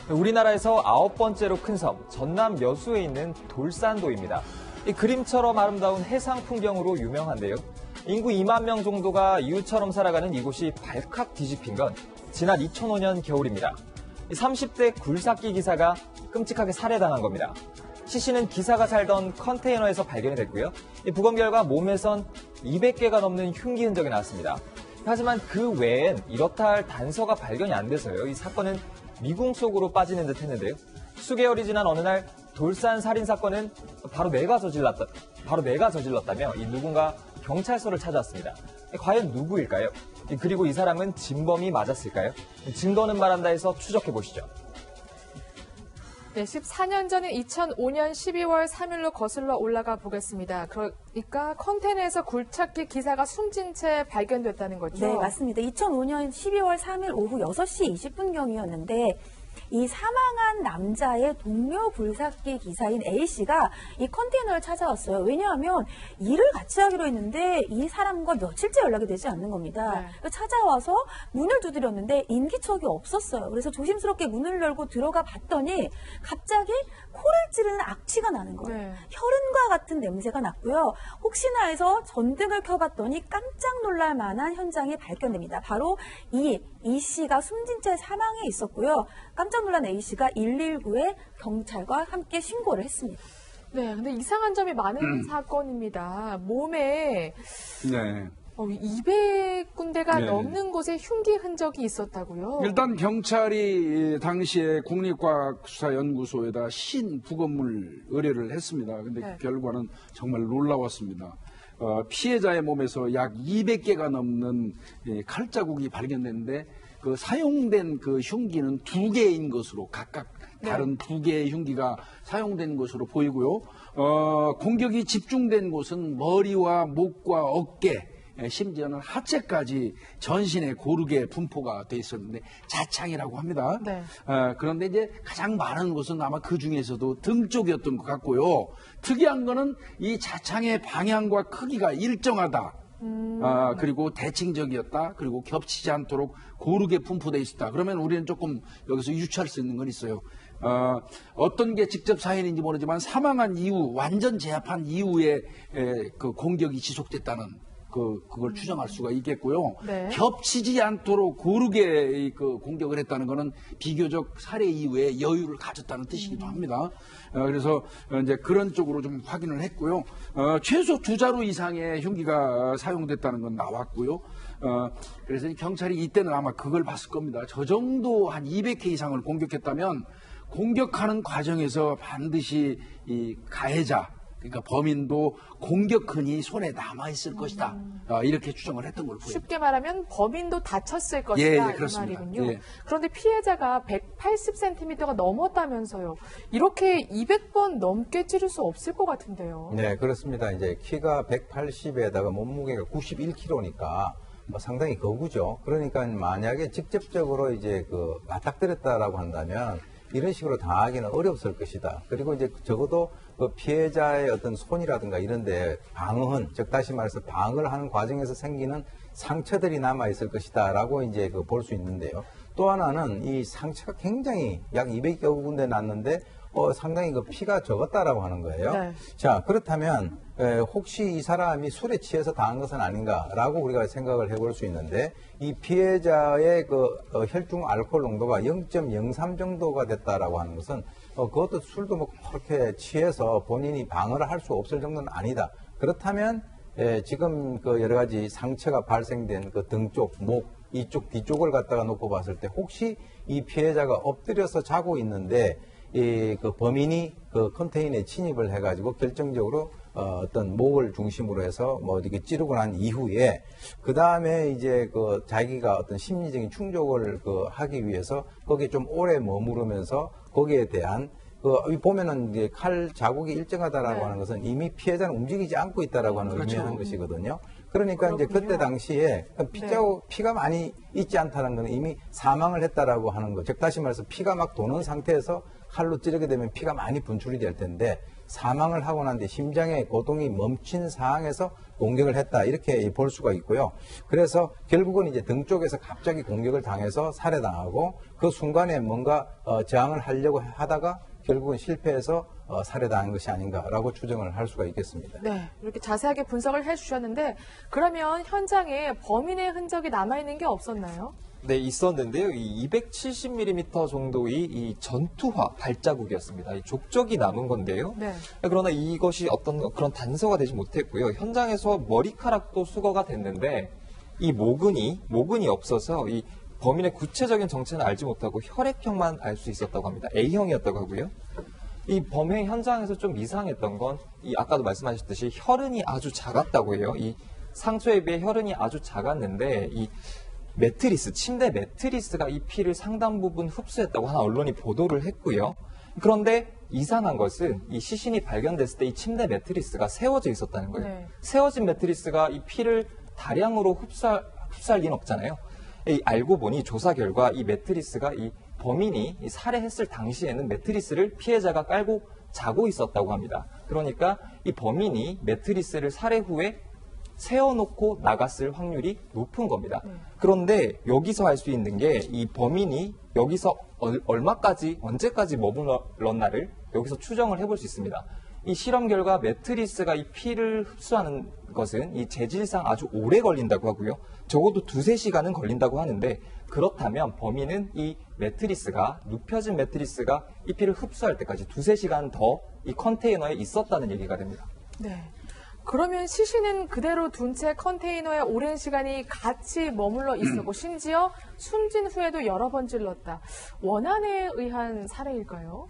우리나라에서 9번째로 큰 섬, 전남 여수에 있는 돌산도입니다. 이 그림처럼 아름다운 해상 풍경으로 유명한데요. 인구 2만 명 정도가 이웃처럼 살아가는 이곳이 발칵 뒤집힌 건 지난 2005년 겨울입니다. 30대 굴삭기 기사가 끔찍하게 살해당한 겁니다. 시 씨는 기사가 살던 컨테이너에서 발견이 됐고요. 부검 결과 몸에선 200개가 넘는 흉기 흔적이 나왔습니다. 하지만 그 외엔 이렇다 할 단서가 발견이 안 돼서요. 이 사건은 미궁 속으로 빠지는 듯 했는데요. 수개월이 지난 어느 날 돌산 살인 사건은 바로 내가 저질렀다며 이 누군가 경찰서를 찾아왔습니다. 과연 누구일까요? 그리고 이 사람은 진범이 맞았을까요? 증거는 말한다 해서 추적해 보시죠. 네, 14년 전인 2005년 12월 3일로 거슬러 올라가 보겠습니다. 그러니까 컨테이너에서 굴착기 기사가 숨진 채 발견됐다는 거죠? 네, 맞습니다. 2005년 12월 3일 오후 6시 20분경이었는데 이 사망한 남자의 동료 굴삭기 기사인 A씨가 이 컨테이너를 찾아왔어요. 왜냐하면 일을 같이 하기로 했는데 이 사람과 며칠째 연락이 되지 않는 겁니다. 네. 찾아와서 문을 두드렸는데 인기척이 없었어요. 그래서 조심스럽게 문을 열고 들어가 봤더니 갑자기 코를 찌르는 악취가 나는 거예요. 네. 혈흔과 같은 냄새가 났고요. 혹시나 해서 전등을 켜봤더니 깜짝 놀랄 만한 현장이 발견됩니다. 바로 이 씨가 숨진 채 사망해 있었고요. 깜짝 놀란 A씨가 119에 경찰과 함께 신고를 했습니다. 네, 근데 이상한 점이 많은 사건입니다. 몸에 네. 200군데가 네. 넘는 곳에 흉기 흔적이 있었다고요? 일단 경찰이 당시에 국립과학수사연구소에다 신부검물 의뢰를 했습니다. 근데 네. 그 결과는 정말 놀라웠습니다. 피해자의 몸에서 약 200개가 넘는 칼자국이 발견됐는데 그 사용된 그 흉기는 2개인 것으로 각각 다른 2개의 흉기가 사용된 것으로 보이고요. 공격이 집중된 곳은 머리와 목과 어깨, 심지어는 하체까지 전신에 고르게 분포가 돼 있었는데 자창이라고 합니다. 네. 그런데 이제 가장 많은 곳은 아마 그 중에서도 등 쪽이었던 것 같고요. 특이한 거는 이 자창의 방향과 크기가 일정하다. 그리고 대칭적이었다. 그리고 겹치지 않도록 고르게 분포돼 있었다. 그러면 우리는 조금 여기서 유추할 수 있는 건 있어요. 어떤 게 직접 사인인지 모르지만 사망한 이후, 완전 제압한 이후에 그 공격이 지속됐다는 그걸 추정할 수가 있겠고요. 네. 겹치지 않도록 고르게 그 공격을 했다는 것은 비교적 살해 이후에 여유를 가졌다는 뜻이기도 합니다. 그래서 이제 그런 쪽으로 좀 확인을 했고요. 최소 2자루 이상의 흉기가 사용됐다는 건 나왔고요. 그래서 경찰이 이때는 아마 그걸 봤을 겁니다. 저 정도 한 200회 이상을 공격했다면 공격하는 과정에서 반드시 이 가해자, 그러니까 범인도 공격흔이 손에 남아있을 것이다. 이렇게 추정을 했던 걸 보여요. 쉽게 말하면 범인도 다쳤을 것이다. 예, 이 그렇습니다. 말이군요. 예. 그런데 피해자가 180cm가 넘었다면서요. 이렇게 200번 넘게 찌를 수 없을 것 같은데요. 네, 그렇습니다. 이제 키가 180에다가 몸무게가 91kg니까 상당히 거구죠. 그러니까 만약에 직접적으로 이제 맞닥뜨렸다라고 한다면 이런 식으로 당하기는 어렵을 것이다. 그리고 이제 적어도 그 피해자의 어떤 손이라든가 이런데 방어흔, 즉 다시 말해서 방어를 하는 과정에서 생기는 상처들이 남아 있을 것이다라고 이제 볼 수 있는데요. 또 하나는 이 상처가 굉장히 약 200여 군데 났는데 상당히 그 피가 적었다라고 하는 거예요. 네. 자, 그렇다면 혹시 이 사람이 술에 취해서 당한 것은 아닌가라고 우리가 생각을 해볼 수 있는데 이 피해자의 혈중 알코올 농도가 0.03 정도가 됐다라고 하는 것은 그것도 술도 먹고 그렇게 취해서 본인이 방어를 할 수 없을 정도는 아니다. 그렇다면 지금 여러 가지 상처가 발생된 등 쪽, 목, 이쪽, 뒤쪽을 갖다가 놓고 봤을 때 혹시 이 피해자가 엎드려서 자고 있는데 범인이 컨테이너에 침입을 해가지고 결정적으로 어떤 목을 중심으로 해서 이렇게 찌르고 난 이후에 그 다음에 이제 자기가 어떤 심리적인 충족을 하기 위해서 거기에 좀 오래 머무르면서 거기에 대한 보면은 이제 칼 자국이 일정하다라고 하는 것은 이미 피해자는 움직이지 않고 있다라고 하는 그렇죠. 의미하는 것이거든요. 그러니까 이제 그때 당시에 피가 많이 있지 않다는 것은 이미 사망을 했다라고 하는 거. 즉 다시 말해서 피가 막 도는 상태에서 칼로 찌르게 되면 피가 많이 분출이 될 텐데 사망을 하고 난 뒤 심장의 고동이 멈춘 상황에서 공격을 했다 이렇게 볼 수가 있고요. 그래서 결국은 이제 등 쪽에서 갑자기 공격을 당해서 살해당하고 그 순간에 뭔가 저항을 하려고 하다가 결국은 실패해서 살해당한 것이 아닌가라고 추정을 할 수가 있겠습니다. 네, 이렇게 자세하게 분석을 해주셨는데 그러면 현장에 범인의 흔적이 남아있는 게 없었나요? 네, 있었는데요. 이 270mm 정도의 이 전투화 발자국이었습니다. 이 족적이 남은 건데요. 네. 그러나 이것이 어떤 그런 단서가 되지 못했고요. 현장에서 머리카락도 수거가 됐는데 이 모근이 없어서 이 범인의 구체적인 정체는 알지 못하고 혈액형만 알 수 있었다고 합니다. A형이었다고 하고요. 이 범행 현장에서 좀 이상했던 건 이 아까도 말씀하셨듯이 혈흔이 아주 작았다고 해요. 이 상처에 비해 혈흔이 아주 작았는데 이 매트리스, 침대 매트리스가 이 피를 상당 부분 흡수했다고 한 언론이 보도를 했고요. 그런데 이상한 것은 이 시신이 발견됐을 때 이 침대 매트리스가 세워져 있었다는 거예요. 네. 세워진 매트리스가 이 피를 다량으로 흡수할 리는 없잖아요. 알고 보니 조사 결과 이 매트리스가 이 범인이 이 살해했을 당시에는 매트리스를 피해자가 깔고 자고 있었다고 합니다. 그러니까 이 범인이 매트리스를 살해 후에 세워놓고 나갔을 확률이 높은 겁니다. 그런데 여기서 알 수 있는 게 이 범인이 여기서 언제까지 머물렀나를 여기서 추정을 해볼 수 있습니다. 이 실험 결과 매트리스가 이 피를 흡수하는 것은 이 재질상 아주 오래 걸린다고 하고요. 적어도 2-3시간은 걸린다고 하는데 그렇다면 범인은 이 매트리스가 눕혀진 매트리스가 이 피를 흡수할 때까지 2-3시간 더 이 컨테이너에 있었다는 얘기가 됩니다. 네. 그러면 시신은 그대로 둔 채 컨테이너에 오랜 시간이 같이 머물러 있었고 심지어 숨진 후에도 여러 번 찔렀다. 원한에 의한 살해일까요?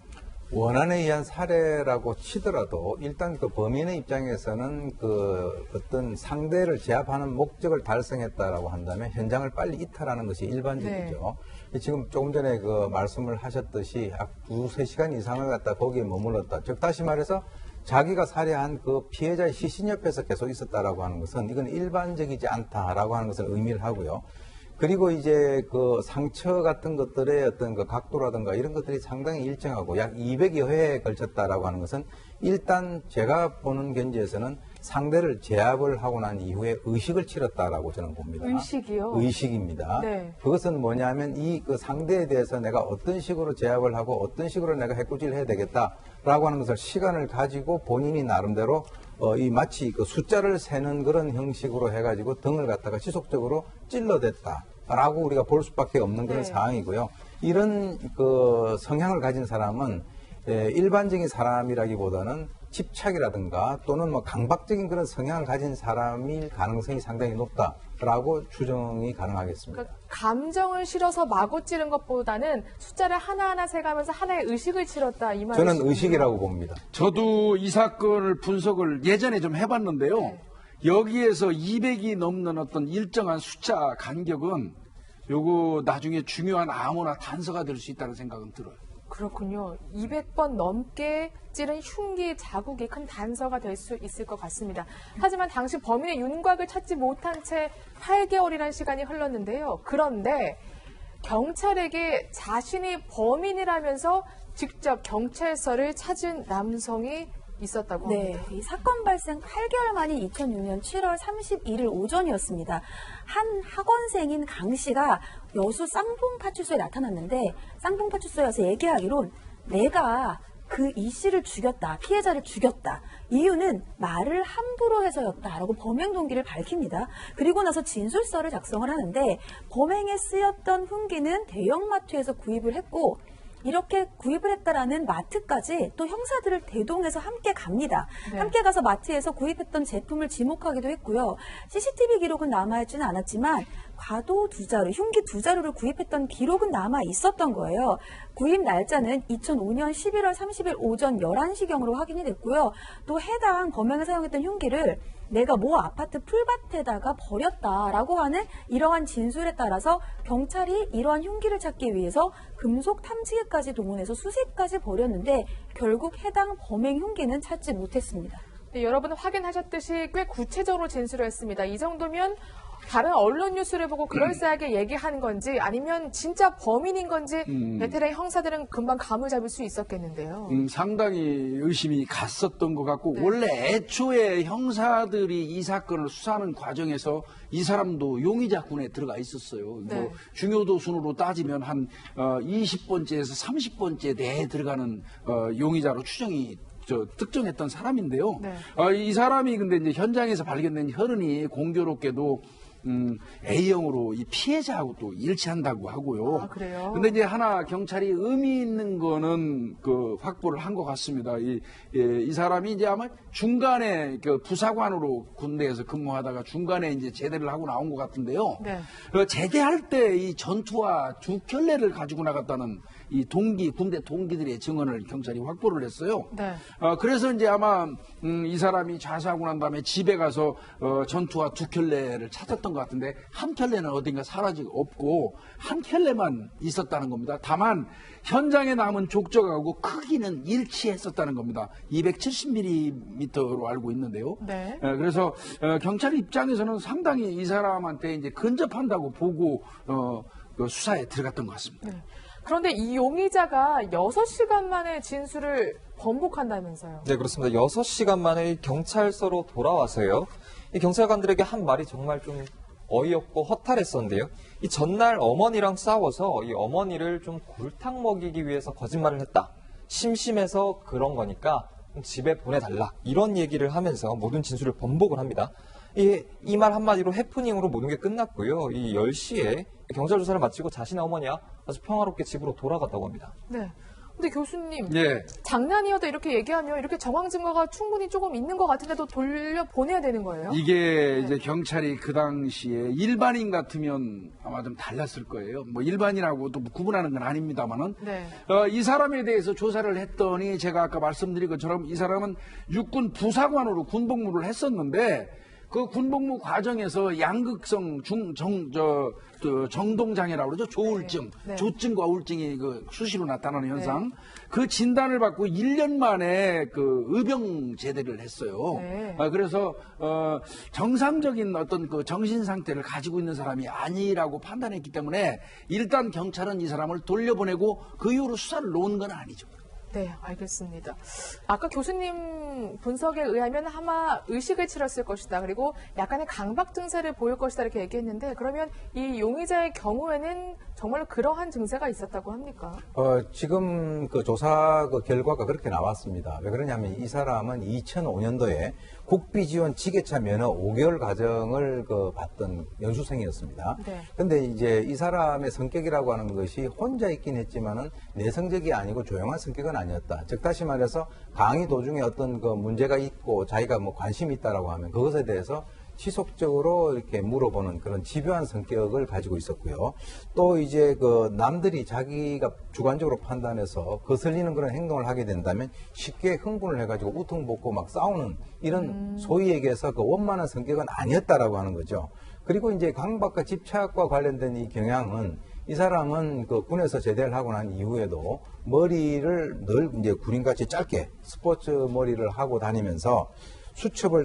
원한에 의한 살해라고 치더라도 일단 그 범인의 입장에서는 그 어떤 상대를 제압하는 목적을 달성했다라고 한다면 현장을 빨리 이탈하는 것이 일반적이죠. 지금 조금 전에 그 말씀을 하셨듯이 약 2-3시간 이상을 갖다 거기에 머물렀다. 즉 다시 말해서 자기가 살해한 그 피해자의 시신 옆에서 계속 있었다라고 하는 것은 이건 일반적이지 않다라고 하는 것을 의미를 하고요. 그리고 이제 그 상처 같은 것들의 어떤 그 각도라든가 이런 것들이 상당히 일정하고 약 200여 회에 걸쳤다라고 하는 것은 일단 제가 보는 견지에서는 상대를 제압을 하고 난 이후에 의식을 치렀다라고 저는 봅니다. 의식이요? 의식입니다. 네. 그것은 뭐냐면 이 그 상대에 대해서 내가 어떤 식으로 제압을 하고 어떤 식으로 내가 해코지를 해야 되겠다라고 하는 것을 시간을 가지고 본인이 나름대로 이 마치 그 숫자를 세는 그런 형식으로 해가지고 등을 갖다가 지속적으로 찔러댔다라고 우리가 볼 수밖에 없는 그런 네. 상황이고요. 이런 그 성향을 가진 사람은 일반적인 사람이라기보다는 집착이라든가 또는 뭐 강박적인 그런 성향을 가진 사람일 가능성이 상당히 높다라고 추정이 가능하겠습니다. 그러니까 감정을 실어서 마구 찌른 것보다는 숫자를 하나하나 세가면서 하나의 의식을 치렀다 이 말이시죠? 저는 의식이라고 봅니다. 저도 이 사건을 분석을 예전에 좀 해봤는데요. 네. 여기에서 200이 넘는 어떤 일정한 숫자 간격은 요거 나중에 중요한 암호나 단서가 될 수 있다는 생각은 들어요. 그렇군요. 200번 넘게 찌른 흉기 자국이 큰 단서가 될 수 있을 것 같습니다. 하지만 당시 범인의 윤곽을 찾지 못한 채 8개월이라는 시간이 흘렀는데요. 그런데 경찰에게 자신이 범인이라면서 직접 경찰서를 찾은 남성이 있었다고 합니다. 네, 이 사건 발생 8개월 만인 2006년 7월 31일 오전이었습니다. 한 학원생인 강 씨가 여수 쌍봉파출소에 나타났는데 쌍봉파출소에서 얘기하기론 내가 그 이 씨를 죽였다, 피해자를 죽였다. 이유는 말을 함부로 해서였다라고 범행 동기를 밝힙니다. 그리고 나서 진술서를 작성을 하는데 범행에 쓰였던 흉기는 대형마트에서 구입을 했고 이렇게 구입을 했다라는 마트까지 또 형사들을 대동해서 함께 갑니다. 네. 함께 가서 마트에서 구입했던 제품을 지목하기도 했고요. CCTV 기록은 남아있지는 않았지만 과도 2자루, 흉기 2자루를 구입했던 기록은 남아 있었던 거예요. 구입 날짜는 2005년 11월 30일 오전 11시경으로 확인이 됐고요. 또 해당 범행에 사용했던 흉기를 내가 모 아파트 풀밭에다가 버렸다라고 하는 이러한 진술에 따라서 경찰이 이러한 흉기를 찾기 위해서 금속 탐지기까지 동원해서 수색까지 벌였는데 결국 해당 범행 흉기는 찾지 못했습니다. 네, 여러분 확인하셨듯이 꽤 구체적으로 진술을 했습니다. 이 정도면 다른 언론 뉴스를 보고 그럴싸하게 얘기하는 건지 아니면 진짜 범인인 건지 베테랑 형사들은 금방 감을 잡을 수 있었겠는데요. 상당히 의심이 갔었던 것 같고 원래 애초에 형사들이 이 사건을 수사하는 과정에서 이 사람도 용의자군에 들어가 있었어요. 네. 뭐 중요도 순으로 따지면 한 20번째에서 30번째 내에 들어가는 용의자로 추정이 특정했던 사람인데요. 네. 이 사람이 근데 이제 현장에서 발견된 혈흔이 공교롭게도 A형으로 이 피해자하고 또 일치한다고 하고요. 아, 그래요? 근데 이제 하나 경찰이 의미 있는 거는 그 확보를 한 것 같습니다. 이 사람이 이제 아마 중간에 그 부사관으로 군대에서 근무하다가 중간에 이제 제대를 하고 나온 것 같은데요. 네. 제대할 때 이 전투화 두 켤레를 가지고 나갔다는 이 군대 동기들의 증언을 경찰이 확보를 했어요. 네. 그래서 이제 아마 이 사람이 자수하고 난 다음에 집에 가서 전투화 두 켤레를 찾았던 것 같은데 한 켤레는 어딘가 사라지고 없고 한 켤레만 있었다는 겁니다. 다만 현장에 남은 족적하고 크기는 일치했었다는 겁니다. 270mm로 알고 있는데요. 네. 그래서 경찰 입장에서는 상당히 이 사람한테 이제 근접한다고 보고 수사에 들어갔던 것 같습니다. 네. 그런데 이 용의자가 6시간 만에 진술을 번복한다면서요. 네, 그렇습니다. 6시간 만에 경찰서로 돌아와서요. 이 경찰관들에게 한 말이 정말 좀 어이없고 허탈했었는데요. 이 전날 어머니랑 싸워서 이 어머니를 좀 골탕 먹이기 위해서 거짓말을 했다. 심심해서 그런 거니까 집에 보내달라. 이런 얘기를 하면서 모든 진술을 번복을 합니다. 이 말 한마디로 해프닝으로 모든 게 끝났고요. 이 10시에 경찰 조사를 마치고 자신의 어머니와 아주 평화롭게 집으로 돌아갔다고 합니다. 네. 근데 교수님, 예. 장난이어도 이렇게 얘기하면 이렇게 정황 증거가 충분히 조금 있는 것 같은데도 돌려보내야 되는 거예요? 이게 이제 경찰이 그 당시에 일반인 같으면 아마 좀 달랐을 거예요. 뭐 일반인하고 또 구분하는 건 아닙니다만은 네. 이 사람에 대해서 조사를 했더니 제가 아까 말씀드린 것처럼 이 사람은 육군 부사관으로 군복무를 했었는데 그 군복무 과정에서 양극성 정동장애라고 그러죠. 조울증, 네. 조증과 우울증이 그 수시로 나타나는 현상. 그 진단을 받고 1년 만에 그 의병 제대를 했어요. 네. 그래서 정상적인 어떤 그 정신 상태를 가지고 있는 사람이 아니라고 판단했기 때문에 일단 경찰은 이 사람을 돌려보내고 그 이후로 수사를 놓은 건 아니죠. 네, 알겠습니다. 아까 교수님 분석에 의하면 아마 의식을 치렀을 것이다. 그리고 약간의 강박 증세를 보일 것이다. 이렇게 얘기했는데 그러면 이 용의자의 경우에는 정말로 그러한 증세가 있었다고 합니까? 지금 그 조사 그 결과가 그렇게 나왔습니다. 왜 그러냐면 이 사람은 2005년도에 국비지원 지게차 면허 5개월 과정을 그 받던 연수생이었습니다. 네. 근데 이제 이 사람의 성격이라고 하는 것이 혼자 있긴 했지만은 내성적이 아니고 조용한 성격은 아니었다. 즉 다시 말해서 강의 도중에 어떤 그 문제가 있고 자기가 뭐 관심이 있다라고 하면 그것에 대해서 지속적으로 이렇게 물어보는 그런 집요한 성격을 가지고 있었고요. 또 이제 그 남들이 자기가 주관적으로 판단해서 거슬리는 그런 행동을 하게 된다면 쉽게 흥분을 해가지고 우퉁복고 막 싸우는 이런 소위 얘기해서 그 원만한 성격은 아니었다라고 하는 거죠. 그리고 이제 강박과 집착과 관련된 이 경향은 이 사람은 그 군에서 제대를 하고 난 이후에도 머리를 늘 이제 군인같이 짧게 스포츠 머리를 하고 다니면서 수첩을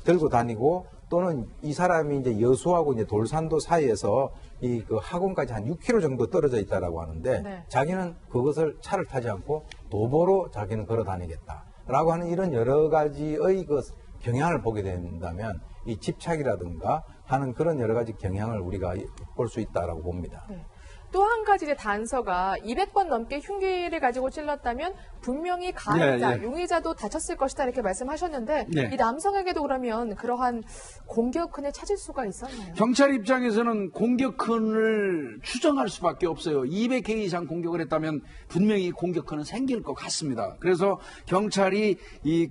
들고 다니고 또는 이 사람이 이제 여수하고 이제 돌산도 사이에서 이 그 학원까지 한 6km 정도 떨어져 있다라고 하는데 네. 자기는 그것을 차를 타지 않고 도보로 자기는 걸어 다니겠다라고 하는 이런 여러 가지의 그 경향을 보게 된다면 이 집착이라든가 하는 그런 여러 가지 경향을 우리가 볼 수 있다라고 봅니다. 네. 또 한 가지 이제 단서가 200번 넘게 흉기를 가지고 찔렀다면 분명히 가해자, 용의자도 다쳤을 것이다 이렇게 말씀하셨는데 네. 이 남성에게도 그러면 그러한 공격흔을 찾을 수가 있었나요? 경찰 입장에서는 공격흔을 추정할 수밖에 없어요. 200회 이상 공격을 했다면 분명히 공격흔은 생길 것 같습니다. 그래서 경찰이 이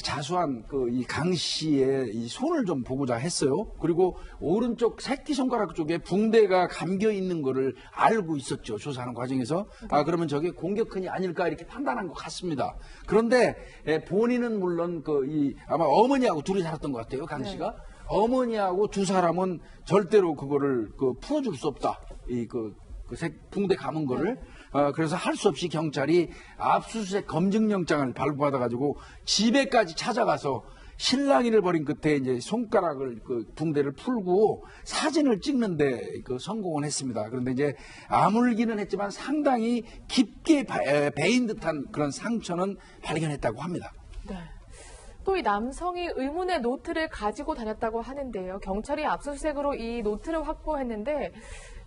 자수한 이 강 씨의 이 손을 좀 보고자 했어요. 그리고 오른쪽 새끼손가락 쪽에 붕대가 감겨 있는 거를 알고 있었죠. 조사하는 과정에서. 그러면 저게 공격흔이 아닐까 이렇게 판단한 것 같습니다. 그런데 본인은 물론 아마 어머니하고 둘이 살았던 것 같아요. 강 씨가. 어머니하고 두 사람은 절대로 그거를 풀어줄 수 없다. 붕대 감은 거를. 그래서 할 수 없이 경찰이 압수수색 검증영장을 발부받아가지고 집에까지 찾아가서 실랑이를 벌인 끝에 이제 손가락을 그 붕대를 풀고 사진을 찍는데 그 성공을 했습니다. 그런데 이제 아물기는 했지만 상당히 깊게 베인 듯한 그런 상처는 발견했다고 합니다. 네. 또 이 남성이 의문의 노트를 가지고 다녔다고 하는데요. 경찰이 압수수색으로 이 노트를 확보했는데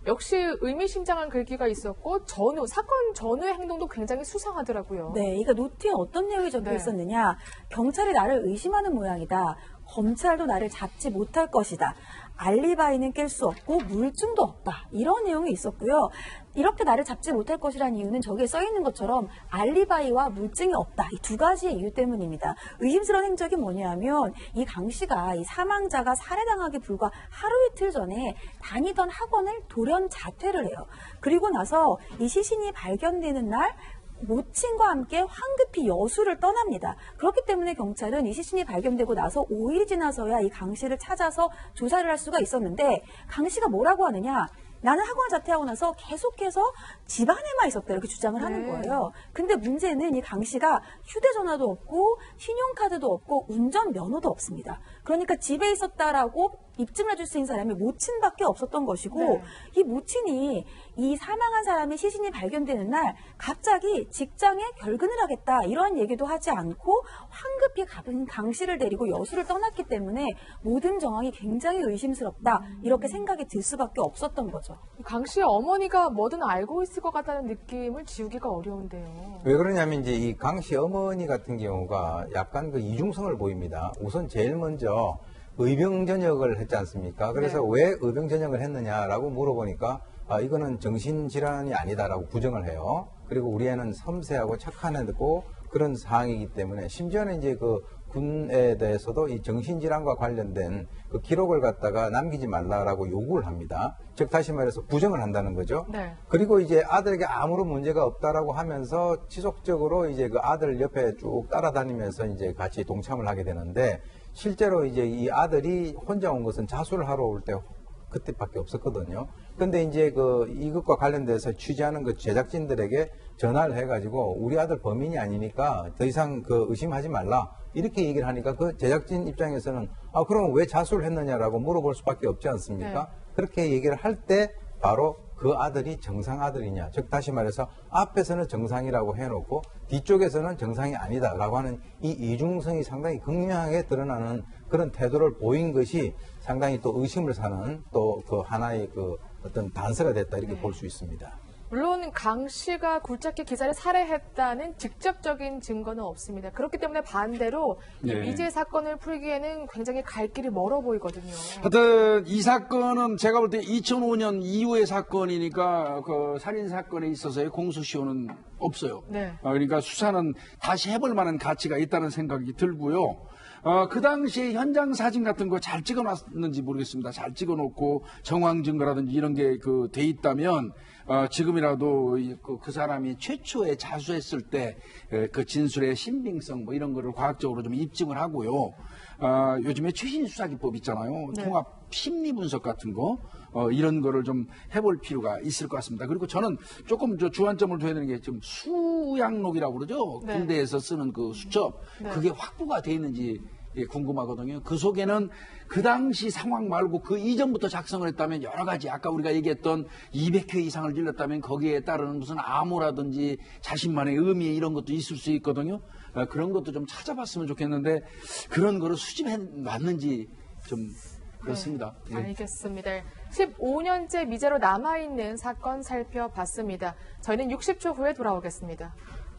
역시 의미심장한 글귀가 있었고 사건 전후의 행동도 굉장히 수상하더라고요. 네, 그러니까 노트에 어떤 내용이 적혀 네. 있었느냐. 경찰이 나를 의심하는 모양이다. 검찰도 나를 잡지 못할 것이다. 알리바이는 깰 수 없고 물증도 없다. 이런 내용이 있었고요. 이렇게 나를 잡지 못할 것이라는 이유는 저기에 써 있는 것처럼 알리바이와 물증이 없다. 이 두 가지의 이유 때문입니다. 의심스러운 행적이 뭐냐면 이 강 씨가 이 사망자가 살해당하기 불과 하루 이틀 전에 다니던 학원을 돌연 자퇴를 해요. 그리고 나서 이 시신이 발견되는 날 모친과 함께 황급히 여수를 떠납니다. 그렇기 때문에 경찰은 이 시신이 발견되고 나서 5일이 지나서야 이 강 씨를 찾아서 조사를 할 수가 있었는데 강 씨가 뭐라고 하느냐. 나는 학원을 자퇴하고 나서 계속해서 집안에만 있었다 이렇게 주장을 하는 거예요. 근데 문제는 이 강 씨가 휴대전화도 없고 신용카드도 없고 운전면허도 없습니다. 그러니까 집에 있었다라고 입증을 해줄 수 있는 사람이 모친밖에 없었던 것이고 네. 이 모친이 이 사망한 사람의 시신이 발견되는 날 갑자기 직장에 결근을 하겠다 이런 얘기도 하지 않고 황급히 강 씨를 데리고 여수를 떠났기 때문에 모든 정황이 굉장히 의심스럽다 이렇게 생각이 들 수밖에 없었던 거죠. 강 씨의 어머니가 뭐든 알고 있을 것 같다는 느낌을 지우기가 어려운데요. 왜 그러냐면 이제 이 강 씨 어머니 같은 경우가 약간 그 이중성을 보입니다. 우선 제일 먼저 의병 전역을 했지 않습니까? 그래서 네. 왜 의병 전역을 했느냐라고 물어보니까 이거는 정신질환이 아니다라고 부정을 해요. 그리고 우리 애는 섬세하고 착한 애고 그런 상황이기 때문에 심지어는 이제 그 군에 대해서도 이 정신질환과 관련된 그 기록을 갖다가 남기지 말라라고 요구를 합니다. 즉 다시 말해서 부정을 한다는 거죠. 네. 그리고 이제 아들에게 아무런 문제가 없다라고 하면서 지속적으로 이제 그 아들 옆에 쭉 따라다니면서 이제 같이 동참을 하게 되는데 실제로 이제 이 아들이 혼자 온 것은 자수를 하러 올 때 그때밖에 없었거든요. 근데 이제 그 이것과 관련돼서 취재하는 그 제작진들에게 전화를 해가지고 우리 아들 범인이 아니니까 더 이상 그 의심하지 말라 이렇게 얘기를 하니까 그 제작진 입장에서는 그럼 왜 자수를 했느냐라고 물어볼 수밖에 없지 않습니까? 네. 그렇게 얘기를 할 때 바로 그 아들이 정상 아들이냐, 즉 다시 말해서 앞에서는 정상이라고 해놓고 뒤쪽에서는 정상이 아니다라고 하는 이 이중성이 상당히 극명하게 드러나는 그런 태도를 보인 것이 상당히 또 의심을 사는 또 그 하나의 그 어떤 단서가 됐다 이렇게 볼 수 있습니다. 물론 강 씨가 굴착기 기사를 살해했다는 직접적인 증거는 없습니다. 그렇기 때문에 반대로 이 네. 미제 사건을 풀기에는 굉장히 갈 길이 멀어 보이거든요. 하여튼 이 사건은 제가 볼 때 2005년 이후의 사건이니까 그 살인 사건에 있어서의 공소시효는 없어요. 네. 그러니까 수사는 다시 해볼 만한 가치가 있다는 생각이 들고요. 그 당시에 현장 사진 같은 거 잘 찍어놨는지 모르겠습니다. 잘 찍어놓고 정황 증거라든지 이런 게 그 돼 있다면 지금이라도 그 사람이 최초에 자수했을 때 그 진술의 신빙성 뭐 이런 거를 과학적으로 좀 입증을 하고요. 요즘에 최신 수사기법 있잖아요. 네. 통합 심리 분석 같은 거 이런 거를 좀 해볼 필요가 있을 것 같습니다. 그리고 저는 조금 주안점을 둬야 되는 게 좀 수양록이라고 그러죠. 네. 군대에서 쓰는 그 수첩 네. 그게 확보가 돼 있는지 궁금하거든요. 그 속에는 그 당시 상황 말고 그 이전부터 작성을 했다면 여러 가지 아까 우리가 얘기했던 200회 이상을 질렀다면 거기에 따르는 무슨 암호라든지 자신만의 의미 이런 것도 있을 수 있거든요. 그런 것도 좀 찾아봤으면 좋겠는데 그런 거를 수집해 놨는지 좀 그렇습니다. 네, 알겠습니다. 15년째 미제로 남아있는 사건 살펴봤습니다. 저희는 60초 후에 돌아오겠습니다.